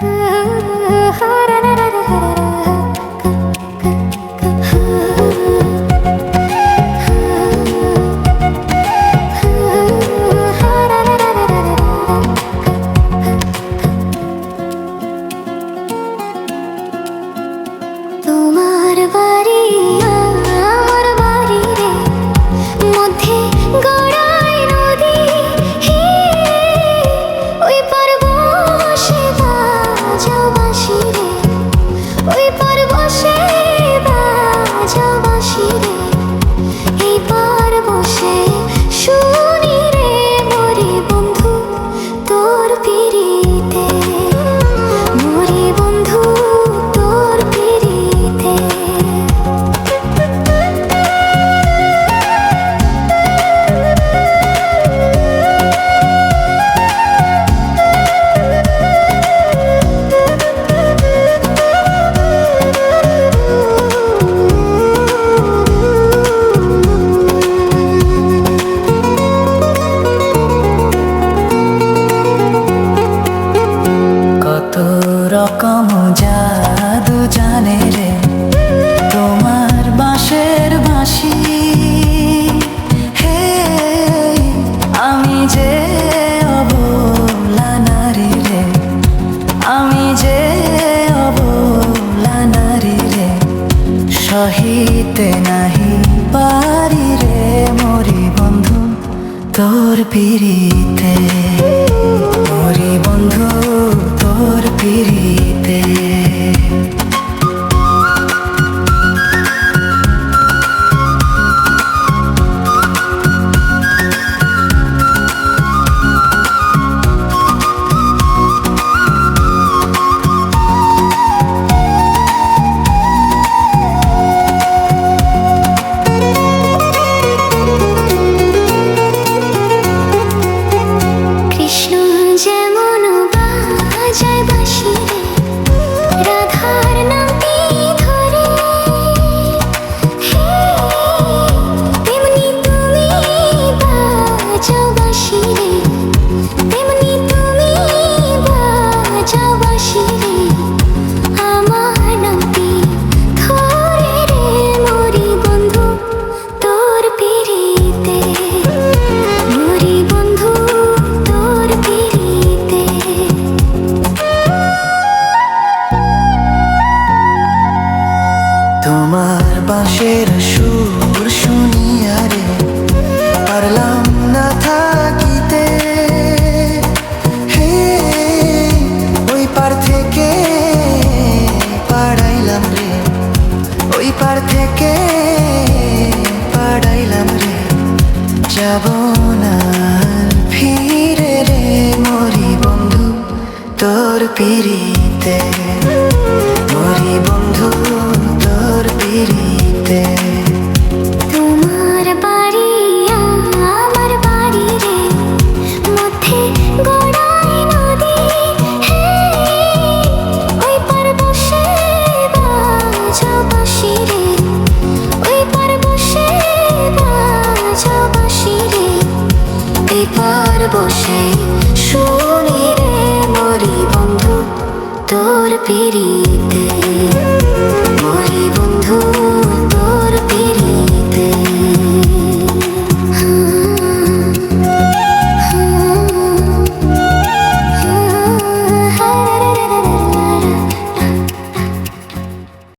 তোমার বাড়ি আমার বাড়ি রে, মধ্যে গড়াই নদী, ওই পার বসে বাজাও বাঁশি রে, ওই পার বসে বাজাও বাঁশি রে, এই পার বসে শুনি রে মরি বন্ধু তোর পিরিতে, মরি বন্ধু তোর পিরিতে। কত রকম জাদু জানে রে তোমার বাঁশের বাঁশি, হে আমি যে অবলা নারী রে, আমি যে অবলা নারী রে, সহিতে নাহি পারি রে মরি বন্ধু তোর পিরিতে, মরি বন্ধু তোর পিরিতে। কৃষ্ণ যেমন বাজায় বাঁশি রে, রাধার নামটি ধরে, তেমনি তুমি বাজাও বাঁশি রে, তেমনি তুমি বাজাও বাঁশি রে, আমার নামটি ধরে রে মরি বন্ধু তোর পিরিতে, মরি বন্ধু তোর পিরিতে। তোমার বাঁশের সুর শুনিয়া রে পারলাম না থাকিতে, হে ওই পার থেকে পাড়াইলাম রে, ওই পার থেকে পাড়াইলাম রে, যাব না ফিরে রে মরি বন্ধু তোর পিরিতে, মরি বন্ধু তোর পিরিতে। তোমার বাড়ি আমার বাড়ি রে, মধ্যে গড়াই নদী, ওই পার বসে বাজাও বাঁশি রে, ওই পার বসে বাজাও বাঁশি রে, এই পার বসে শুনি রে মরি বন্ধু তোর পিরিতে।